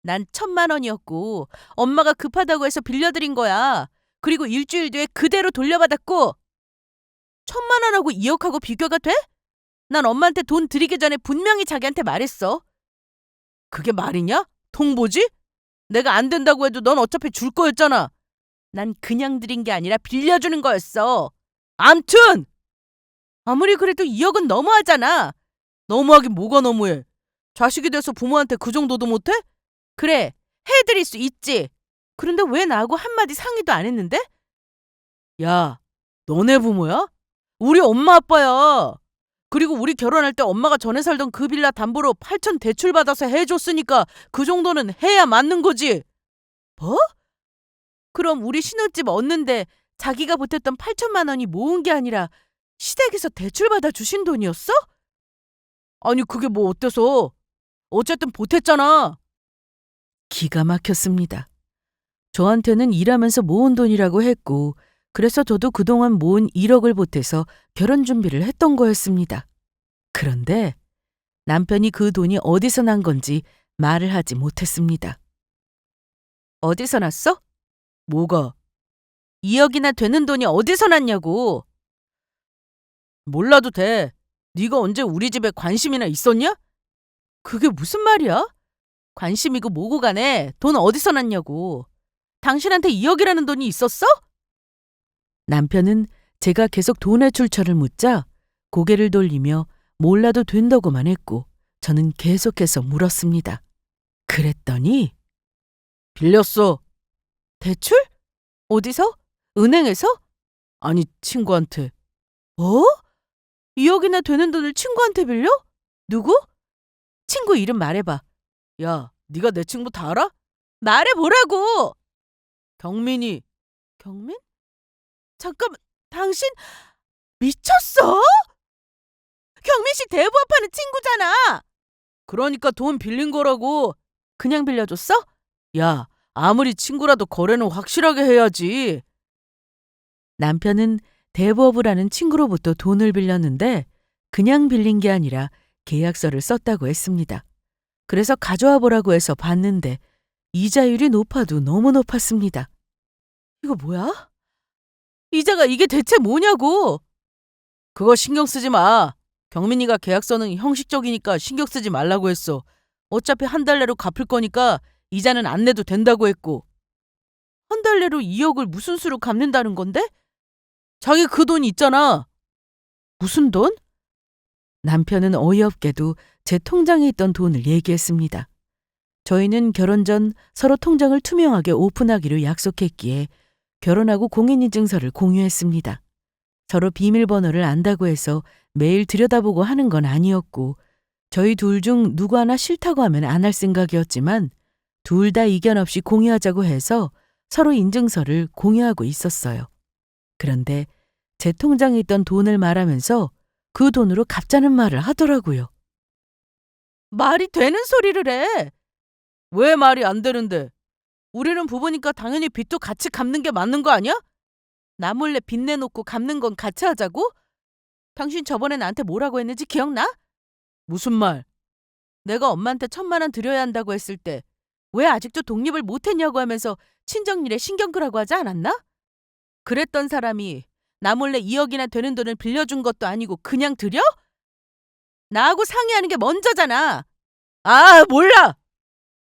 난 1,000만 원이었고 엄마가 급하다고 해서 빌려드린 거야. 그리고 일주일 뒤에 그대로 돌려받았고 1,000만 원하고 2억하고 비교가 돼? 난 엄마한테 돈 드리기 전에 분명히 자기한테 말했어. 그게 말이냐? 통보지? 내가 안 된다고 해도 넌 어차피 줄 거였잖아. 난 그냥 드린 게 아니라 빌려주는 거였어. 암튼! 아무리 그래도 2억은 너무하잖아. 너무하긴 뭐가 너무해. 자식이 돼서 부모한테 그 정도도 못해? 그래, 해드릴 수 있지. 그런데 왜 나하고 한마디 상의도 안 했는데? 야, 너네 부모야? 우리 엄마 아빠야. 그리고 우리 결혼할 때 엄마가 전에 살던 그 빌라 담보로 8천 대출받아서 해줬으니까 그 정도는 해야 맞는 거지. 뭐? 그럼 우리 신혼집 얻는데 자기가 보탰던 8천만 원이 모은 게 아니라 시댁에서 대출받아 주신 돈이었어? 아니 그게 뭐 어때서? 어쨌든 보탰잖아. 기가 막혔습니다. 저한테는 일하면서 모은 돈이라고 했고 그래서 저도 그동안 모은 1억을 보태서 결혼 준비를 했던 거였습니다. 그런데 남편이 그 돈이 어디서 난 건지 말을 하지 못했습니다. 어디서 났어? 뭐가? 2억이나 되는 돈이 어디서 났냐고. 몰라도 돼. 네가 언제 우리 집에 관심이나 있었냐? 그게 무슨 말이야? 관심이고 뭐고 간에 돈 어디서 났냐고. 당신한테 2억이라는 돈이 있었어? 남편은 제가 계속 돈의 출처를 묻자 고개를 돌리며 몰라도 된다고만 했고 저는 계속해서 물었습니다. 그랬더니 빌렸어. 대출? 어디서? 은행에서? 아니 친구한테. 뭐? 2억이나 되는 돈을 친구한테 빌려? 누구? 친구 이름 말해봐. 야, 네가 내 친구 다 알아? 말해보라고! 경민이. 경민? 잠깐만, 당신 미쳤어? 경민 씨 대부업하는 친구잖아. 그러니까 돈 빌린 거라고. 그냥 빌려줬어? 야, 아무리 친구라도 거래는 확실하게 해야지. 남편은 대부업을 하는 친구로부터 돈을 빌렸는데 그냥 빌린 게 아니라 계약서를 썼다고 했습니다. 그래서 가져와 보라고 해서 봤는데 이자율이 높아도 너무 높았습니다. 이거 뭐야? 이자가 이게 대체 뭐냐고. 그거 신경 쓰지 마. 경민이가 계약서는 형식적이니까 신경 쓰지 말라고 했어. 어차피 한 달 내로 갚을 거니까 이자는 안 내도 된다고 했고. 한 달 내로 2억을 무슨 수로 갚는다는 건데? 자기 그 돈 있잖아. 무슨 돈? 남편은 어이없게도 제 통장에 있던 돈을 얘기했습니다. 저희는 결혼 전 서로 통장을 투명하게 오픈하기로 약속했기에 결혼하고 공인인증서를 공유했습니다. 서로 비밀번호를 안다고 해서 매일 들여다보고 하는 건 아니었고 저희 둘 중 누구 하나 싫다고 하면 안 할 생각이었지만 둘 다 이견 없이 공유하자고 해서 서로 인증서를 공유하고 있었어요. 그런데 제 통장에 있던 돈을 말하면서 그 돈으로 갚자는 말을 하더라고요. 말이 되는 소리를 해. 왜 말이 안 되는데? 우리는 부부니까 당연히 빚도 같이 갚는 게 맞는 거 아니야? 나 몰래 빚 내놓고 갚는 건 같이 하자고? 당신 저번에 나한테 뭐라고 했는지 기억나? 무슨 말? 내가 엄마한테 1,000만 원 드려야 한다고 했을 때 왜 아직도 독립을 못했냐고 하면서 친정일에 신경 끄라고 하지 않았나? 그랬던 사람이 나 몰래 2억이나 되는 돈을 빌려준 것도 아니고 그냥 드려? 나하고 상의하는 게 먼저잖아. 아, 몰라!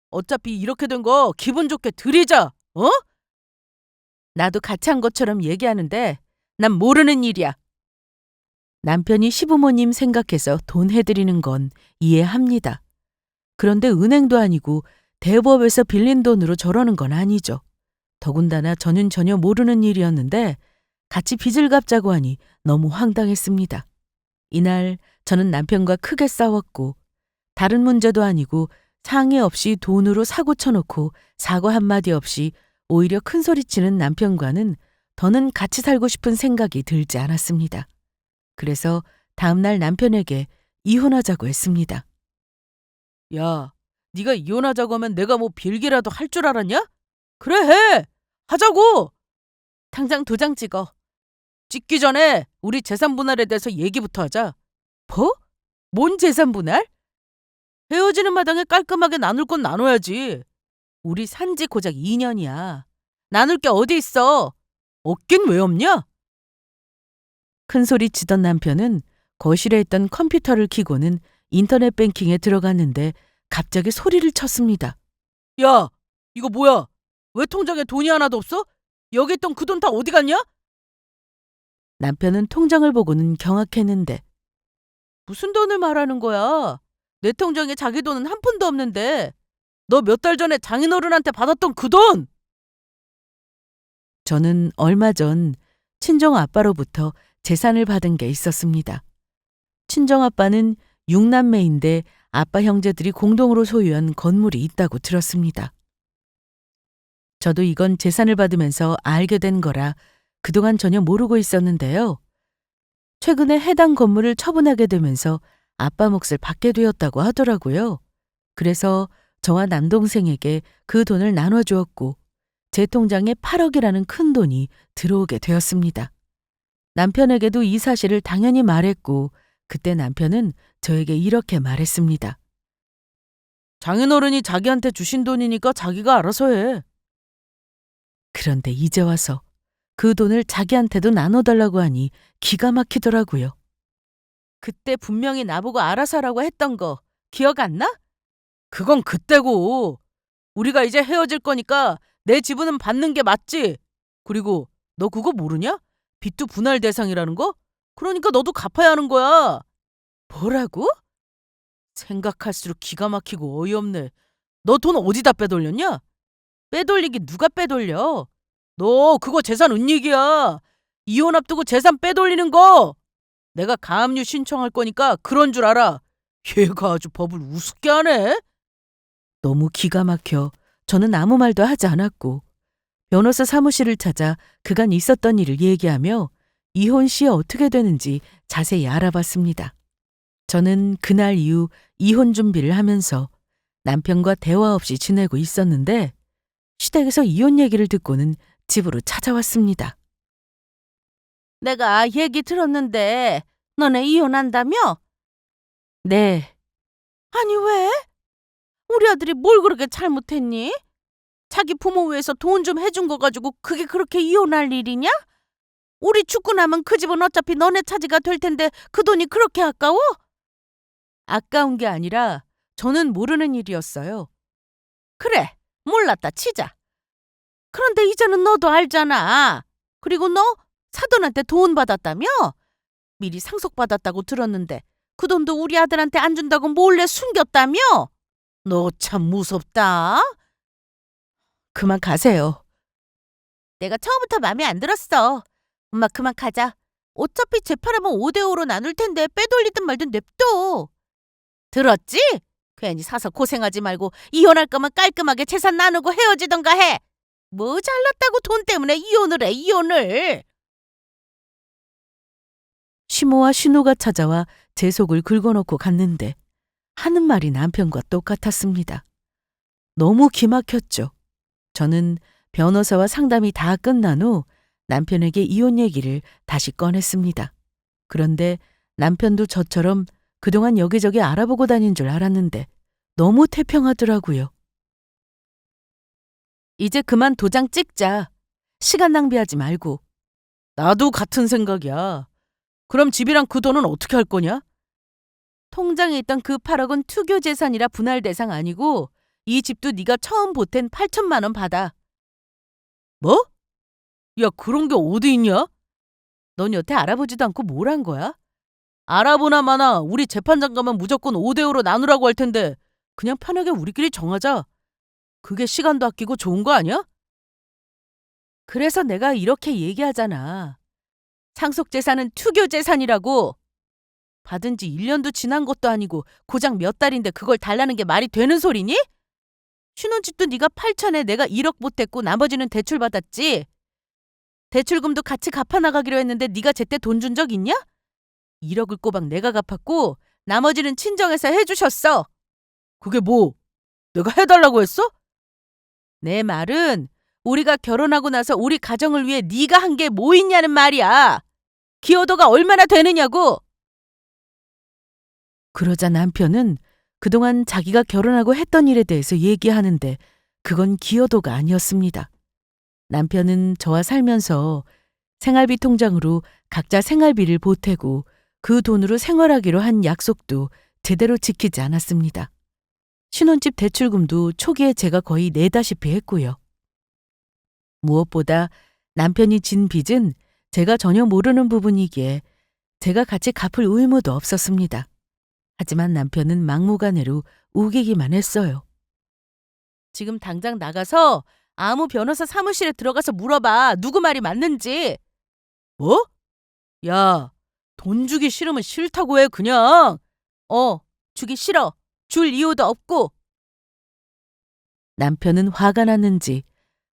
어차피 이렇게 된 거 기분 좋게 드리자, 어? 나도 같이 한 것처럼 얘기하는데 난 모르는 일이야. 남편이 시부모님 생각해서 돈 해드리는 건 이해합니다. 그런데 은행도 아니고 대부업에서 빌린 돈으로 저러는 건 아니죠. 더군다나 저는 전혀 모르는 일이었는데 같이 빚을 갚자고 하니 너무 황당했습니다. 이날 저는 남편과 크게 싸웠고 다른 문제도 아니고 상의 없이 돈으로 사고 쳐놓고 사과 한마디 없이 오히려 큰 소리치는 남편과는 더는 같이 살고 싶은 생각이 들지 않았습니다. 그래서 다음날 남편에게 이혼하자고 했습니다. 야, 네가 이혼하자고 하면 내가 뭐 빌기라도 할 줄 알았냐? 그래, 해! 하자고! 당장 도장 찍어. 찍기 전에 우리 재산 분할에 대해서 얘기부터 하자. 뭐? 뭔 재산 분할? 헤어지는 마당에 깔끔하게 나눌 건 나눠야지. 우리 산지 고작 2년이야. 나눌 게 어디 있어? 없긴 왜 없냐? 큰 소리 치던 남편은 거실에 있던 컴퓨터를 켜고는 인터넷 뱅킹에 들어갔는데 갑자기 소리를 쳤습니다. 야, 이거 뭐야? 왜 통장에 돈이 하나도 없어? 여기 있던 그 돈 다 어디 갔냐? 남편은 통장을 보고는 경악했는데 무슨 돈을 말하는 거야? 내 통장에 자기 돈은 한 푼도 없는데 너 몇 달 전에 장인어른한테 받았던 그 돈! 저는 얼마 전 친정 아빠로부터 재산을 받은 게 있었습니다. 친정 아빠는 6남매인데 아빠 형제들이 공동으로 소유한 건물이 있다고 들었습니다. 저도 이건 재산을 받으면서 알게 된 거라 그동안 전혀 모르고 있었는데요. 최근에 해당 건물을 처분하게 되면서 아빠 몫을 받게 되었다고 하더라고요. 그래서 저와 남동생에게 그 돈을 나눠주었고 제 통장에 8억이라는 큰 돈이 들어오게 되었습니다. 남편에게도 이 사실을 당연히 말했고 그때 남편은 저에게 이렇게 말했습니다. 장인어른이 자기한테 주신 돈이니까 자기가 알아서 해. 그런데 이제 와서 그 돈을 자기한테도 나눠달라고 하니 기가 막히더라고요. 그때 분명히 나보고 알아서 하라고 했던 거 기억 안 나? 그건 그때고. 우리가 이제 헤어질 거니까 내 지분은 받는 게 맞지? 그리고 너 그거 모르냐? 빚도 분할 대상이라는 거? 그러니까 너도 갚아야 하는 거야. 뭐라고? 생각할수록 기가 막히고 어이없네. 너 돈 어디다 빼돌렸냐? 빼돌리긴 누가 빼돌려? 너 그거 재산 은닉이야. 이혼 앞두고 재산 빼돌리는 거. 내가 가압류 신청할 거니까 그런 줄 알아. 얘가 아주 법을 우습게 하네. 너무 기가 막혀 저는 아무 말도 하지 않았고 변호사 사무실을 찾아 그간 있었던 일을 얘기하며 이혼 시에 어떻게 되는지 자세히 알아봤습니다. 저는 그날 이후 이혼 준비를 하면서 남편과 대화 없이 지내고 있었는데 시댁에서 이혼 얘기를 듣고는 집으로 찾아왔습니다. 내가 얘기 들었는데 너네 이혼한다며? 네, 아니 왜? 우리 아들이 뭘 그렇게 잘못했니? 자기 부모 위해서 돈 좀 해준 거 가지고 그게 그렇게 이혼할 일이냐? 우리 죽고 나면 그 집은 어차피 너네 차지가 될 텐데 그 돈이 그렇게 아까워? 아까운 게 아니라 저는 모르는 일이었어요. 그래, 몰랐다 치자. 그런데 이제는 너도 알잖아. 그리고 너 사돈한테 돈 받았다며? 미리 상속받았다고 들었는데 그 돈도 우리 아들한테 안 준다고 몰래 숨겼다며? 너 참 무섭다. 그만 가세요. 내가 처음부터 마음에 안 들었어. 엄마 그만 가자. 어차피 재판하면 5대5로 나눌 텐데 빼돌리든 말든 냅둬. 들었지? 괜히 사서 고생하지 말고 이혼할 거면 깔끔하게 재산 나누고 헤어지던가 해. 뭐 잘났다고 돈 때문에 이혼을 해, 이혼을. 시모와 신우가 찾아와 제 속을 긁어놓고 갔는데 하는 말이 남편과 똑같았습니다. 너무 기막혔죠. 저는 변호사와 상담이 다 끝난 후 남편에게 이혼 얘기를 다시 꺼냈습니다. 그런데 남편도 저처럼 그동안 여기저기 알아보고 다닌 줄 알았는데 너무 태평하더라고요. 이제 그만 도장 찍자. 시간 낭비하지 말고. 나도 같은 생각이야. 그럼 집이랑 그 돈은 어떻게 할 거냐? 통장에 있던 그 8억은 투교 재산이라 분할 대상 아니고 이 집도 네가 처음 보탠 8천만 원 받아. 뭐? 야, 그런 게 어디 있냐? 넌 여태 알아보지도 않고 뭘 한 거야? 알아보나 마나 우리 재판장 가면 무조건 5대5로 나누라고 할 텐데 그냥 편하게 우리끼리 정하자. 그게 시간도 아끼고 좋은 거 아니야? 그래서 내가 이렇게 얘기하잖아. 상속재산은 투교재산이라고. 받은 지 1년도 지난 것도 아니고 고작 몇 달인데 그걸 달라는 게 말이 되는 소리니? 신혼집도 네가 8천에 내가 1억 보탰고 나머지는 대출 받았지. 대출금도 같이 갚아나가기로 했는데 네가 제때 돈 준 적 있냐? 1억을 꼬박 내가 갚았고 나머지는 친정에서 해주셨어. 그게 뭐? 내가 해달라고 했어? 내 말은 우리가 결혼하고 나서 우리 가정을 위해 네가 한 게 뭐 있냐는 말이야. 기여도가 얼마나 되느냐고. 그러자 남편은 그동안 자기가 결혼하고 했던 일에 대해서 얘기하는데 그건 기여도가 아니었습니다. 남편은 저와 살면서 생활비 통장으로 각자 생활비를 보태고 그 돈으로 생활하기로 한 약속도 제대로 지키지 않았습니다. 신혼집 대출금도 초기에 제가 거의 내다시피 했고요. 무엇보다 남편이 진 빚은 제가 전혀 모르는 부분이기에 제가 같이 갚을 의무도 없었습니다. 하지만 남편은 막무가내로 우기기만 했어요. 지금 당장 나가서 아무 변호사 사무실에 들어가서 물어봐. 누구 말이 맞는지. 뭐? 야, 돈 주기 싫으면 싫다고 해, 그냥. 주기 싫어. 줄 이유도 없고. 남편은 화가 났는지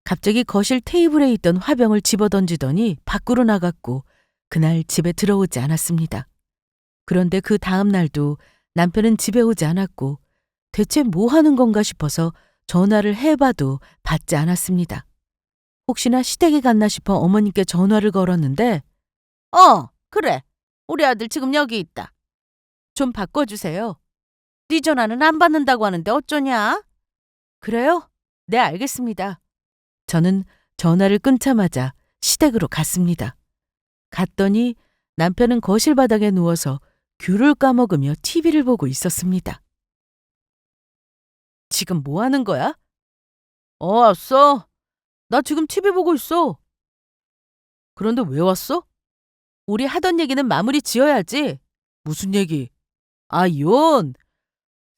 갑자기 거실 테이블에 있던 화병을 집어던지더니 밖으로 나갔고 그날 집에 들어오지 않았습니다. 그런데 그 다음 날도 남편은 집에 오지 않았고 대체 뭐 하는 건가 싶어서 전화를 해봐도 받지 않았습니다. 혹시나 시댁에 갔나 싶어 어머님께 전화를 걸었는데 그래. 우리 아들 지금 여기 있다. 좀 바꿔주세요. 네 전화는 안 받는다고 하는데 어쩌냐? 그래요? 네, 알겠습니다. 저는 전화를 끊자마자 시댁으로 갔습니다. 갔더니 남편은 거실 바닥에 누워서 귤을 까먹으며 TV를 보고 있었습니다. 지금 뭐 하는 거야? 왔어. 나 지금 TV 보고 있어. 그런데 왜 왔어? 우리 하던 얘기는 마무리 지어야지. 무슨 얘기? 이혼.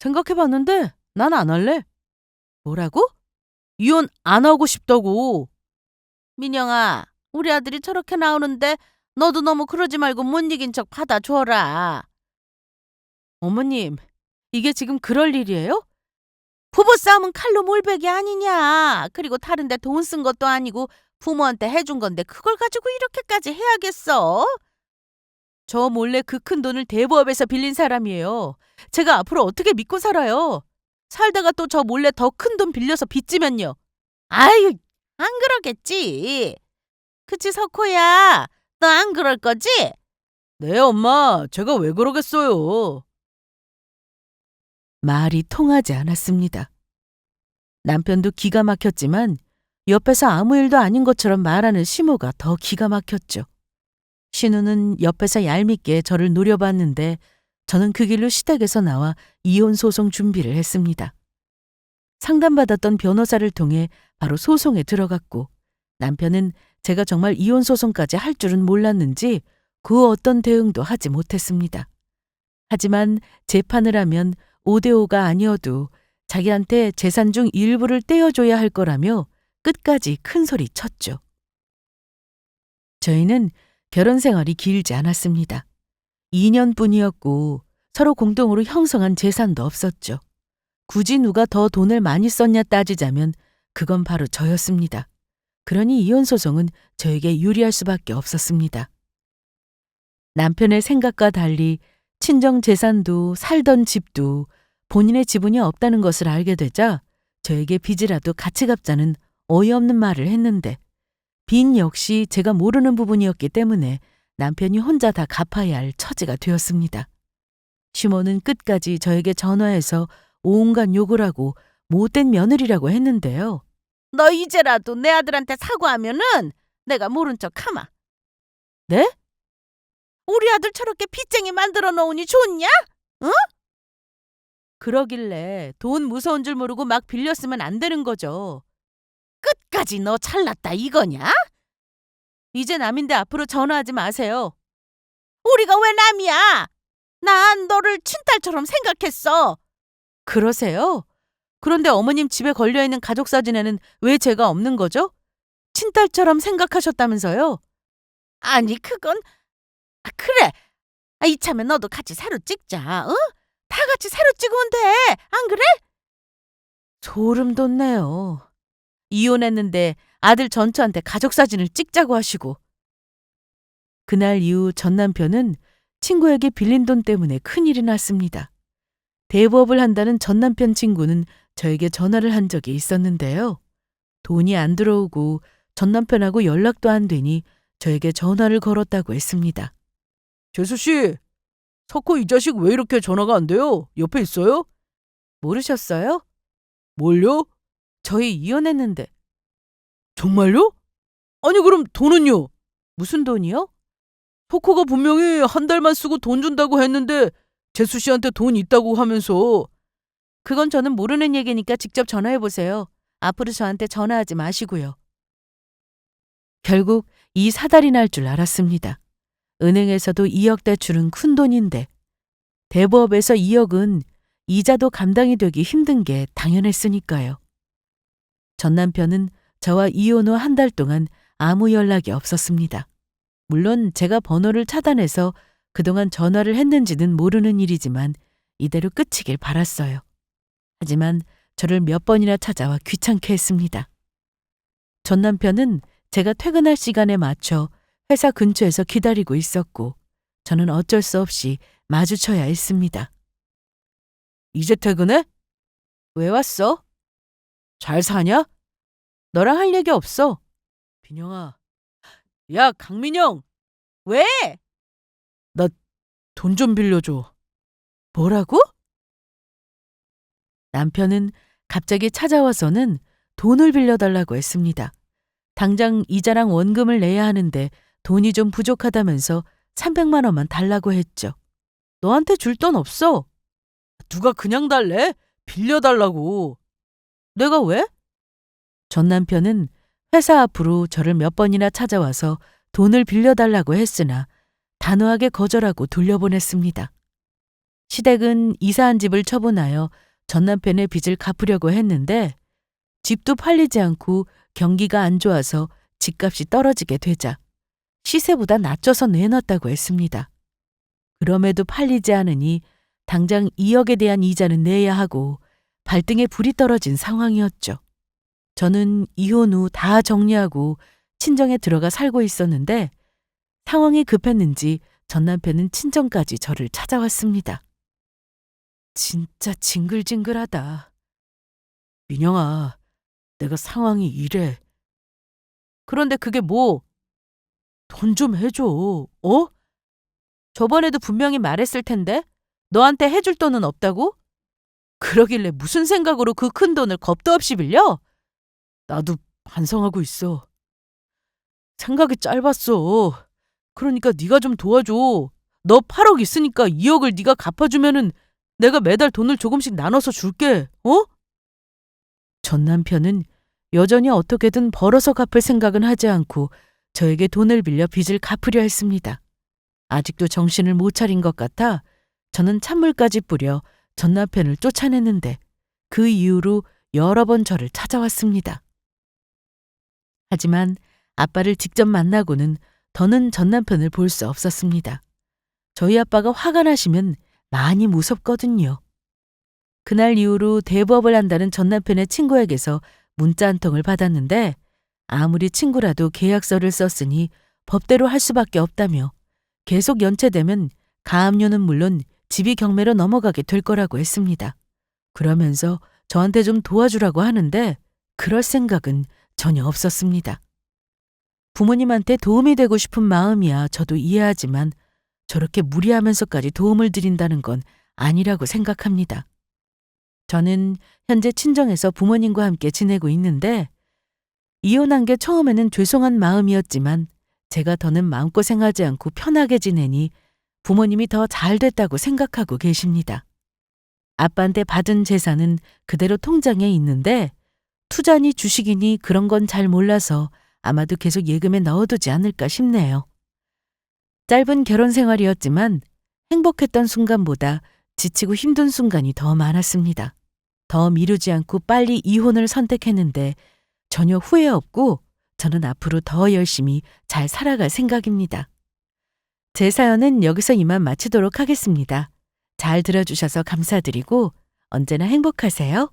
생각해봤는데 난 안 할래. 뭐라고? 이혼 안 하고 싶다고. 민영아, 우리 아들이 저렇게 나오는데 너도 너무 그러지 말고 못 이긴 척 받아줘라. 어머님, 이게 지금 그럴 일이에요? 부부싸움은 칼로 몰배기 아니냐. 그리고 다른 데 돈 쓴 것도 아니고 부모한테 해준 건데 그걸 가지고 이렇게까지 해야겠어? 저 몰래 그 큰 돈을 대부업에서 빌린 사람이에요. 제가 앞으로 어떻게 믿고 살아요? 살다가 또 저 몰래 더 큰 돈 빌려서 빚지면요. 아유, 안 그러겠지. 그치, 석호야? 너 안 그럴 거지? 네, 엄마. 제가 왜 그러겠어요? 말이 통하지 않았습니다. 남편도 기가 막혔지만 옆에서 아무 일도 아닌 것처럼 말하는 시모가 더 기가 막혔죠. 신우는 옆에서 얄밉게 저를 노려봤는데 저는 그 길로 시댁에서 나와 이혼 소송 준비를 했습니다. 상담받았던 변호사를 통해 바로 소송에 들어갔고 남편은 제가 정말 이혼 소송까지 할 줄은 몰랐는지 그 어떤 대응도 하지 못했습니다. 하지만 재판을 하면 5대5가 아니어도 자기한테 재산 중 일부를 떼어줘야 할 거라며 끝까지 큰 소리 쳤죠. 저희는 결혼 생활이 길지 않았습니다. 2년뿐이었고 서로 공동으로 형성한 재산도 없었죠. 굳이 누가 더 돈을 많이 썼냐 따지자면 그건 바로 저였습니다. 그러니 이혼 소송은 저에게 유리할 수밖에 없었습니다. 남편의 생각과 달리 친정 재산도 살던 집도 본인의 지분이 없다는 것을 알게 되자 저에게 빚이라도 같이 갚자는 어이없는 말을 했는데 빚 역시 제가 모르는 부분이었기 때문에 남편이 혼자 다 갚아야 할 처지가 되었습니다. 시모는 끝까지 저에게 전화해서 온갖 욕을 하고 못된 며느리라고 했는데요. 너 이제라도 내 아들한테 사과하면은 내가 모른 척 하마. 네? 우리 아들 저렇게 빚쟁이 만들어 놓으니 좋냐? 응? 그러길래 돈 무서운 줄 모르고 막 빌렸으면 안 되는 거죠. 끝까지 너 잘났다 이거냐? 이제 남인데 앞으로 전화하지 마세요. 우리가 왜 남이야? 난 너를 친딸처럼 생각했어. 그러세요? 그런데 어머님 집에 걸려있는 가족 사진에는 왜 제가 없는 거죠? 친딸처럼 생각하셨다면서요? 아니 그건 그래. 이참에 너도 같이 새로 찍자. 응? 다 같이 새로 찍으면 돼. 안 그래? 소름 돋네요. 이혼했는데 아들 전처한테 가족 사진을 찍자고 하시고. 그날 이후 전 남편은 친구에게 빌린 돈 때문에 큰일이 났습니다. 대부업을 한다는 전 남편 친구는 저에게 전화를 한 적이 있었는데요. 돈이 안 들어오고 전 남편하고 연락도 안 되니 저에게 전화를 걸었다고 했습니다. 재수 씨, 석호 이 자식 왜 이렇게 전화가 안 돼요? 옆에 있어요? 모르셨어요? 뭘요? 저희 이혼했는데. 정말요? 아니 그럼 돈은요? 무슨 돈이요? 석호가 분명히 한 달만 쓰고 돈 준다고 했는데 재수 씨한테 돈 있다고 하면서. 그건 저는 모르는 얘기니까 직접 전화해 보세요. 앞으로 저한테 전화하지 마시고요. 결국 이 사달이 날 줄 알았습니다. 은행에서도 2억 대출은 큰 돈인데 대부업에서 2억은 이자도 감당이 되기 힘든 게 당연했으니까요. 전 남편은 저와 이혼 후 한 달 동안 아무 연락이 없었습니다. 물론 제가 번호를 차단해서 그동안 전화를 했는지는 모르는 일이지만 이대로 끝이길 바랐어요. 하지만 저를 몇 번이나 찾아와 귀찮게 했습니다. 전 남편은 제가 퇴근할 시간에 맞춰 회사 근처에서 기다리고 있었고 저는 어쩔 수 없이 마주쳐야 했습니다. 이제 퇴근해? 왜 왔어? 잘 사냐? 너랑 할 얘기 없어. 민영아. 야, 강민영. 왜? 나 돈 좀 빌려줘. 뭐라고? 남편은 갑자기 찾아와서는 돈을 빌려달라고 했습니다. 당장 이자랑 원금을 내야 하는데 돈이 좀 부족하다면서 300만 원만 달라고 했죠. 너한테 줄 돈 없어. 누가 그냥 달래? 빌려달라고. 내가 왜? 전 남편은 회사 앞으로 저를 몇 번이나 찾아와서 돈을 빌려달라고 했으나 단호하게 거절하고 돌려보냈습니다. 시댁은 이사한 집을 처분하여 전 남편의 빚을 갚으려고 했는데 집도 팔리지 않고 경기가 안 좋아서 집값이 떨어지게 되자 시세보다 낮춰서 내놨다고 했습니다. 그럼에도 팔리지 않으니 당장 2억에 대한 이자는 내야 하고 발등에 불이 떨어진 상황이었죠. 저는 이혼 후 다 정리하고 친정에 들어가 살고 있었는데 상황이 급했는지 전 남편은 친정까지 저를 찾아왔습니다. 진짜 징글징글하다. 민영아, 내가 상황이 이래. 그런데 그게 뭐? 돈 좀 해줘. 어? 저번에도 분명히 말했을 텐데 너한테 해줄 돈은 없다고? 그러길래 무슨 생각으로 그 큰 돈을 겁도 없이 빌려? 나도 반성하고 있어. 생각이 짧았어. 그러니까 네가 좀 도와줘. 너 8억 있으니까 2억을 네가 갚아주면은 내가 매달 돈을 조금씩 나눠서 줄게. 어? 전 남편은 여전히 어떻게든 벌어서 갚을 생각은 하지 않고 저에게 돈을 빌려 빚을 갚으려 했습니다. 아직도 정신을 못 차린 것 같아 저는 찬물까지 뿌려 전 남편을 쫓아냈는데 그 이후로 여러 번 저를 찾아왔습니다. 하지만 아빠를 직접 만나고는 더는 전 남편을 볼 수 없었습니다. 저희 아빠가 화가 나시면 많이 무섭거든요. 그날 이후로 대부업을 한다는 전 남편의 친구에게서 문자 한 통을 받았는데 아무리 친구라도 계약서를 썼으니 법대로 할 수밖에 없다며 계속 연체되면 가압류는 물론 집이 경매로 넘어가게 될 거라고 했습니다. 그러면서 저한테 좀 도와주라고 하는데 그럴 생각은 전혀 없었습니다. 부모님한테 도움이 되고 싶은 마음이야 저도 이해하지만 저렇게 무리하면서까지 도움을 드린다는 건 아니라고 생각합니다. 저는 현재 친정에서 부모님과 함께 지내고 있는데 이혼한 게 처음에는 죄송한 마음이었지만 제가 더는 마음고생하지 않고 편하게 지내니 부모님이 더 잘 됐다고 생각하고 계십니다. 아빠한테 받은 재산은 그대로 통장에 있는데 투자니 주식이니 그런 건 잘 몰라서 아마도 계속 예금에 넣어두지 않을까 싶네요. 짧은 결혼 생활이었지만 행복했던 순간보다 지치고 힘든 순간이 더 많았습니다. 더 미루지 않고 빨리 이혼을 선택했는데 전혀 후회 없고 저는 앞으로 더 열심히 잘 살아갈 생각입니다. 제 사연은 여기서 이만 마치도록 하겠습니다. 잘 들어주셔서 감사드리고 언제나 행복하세요.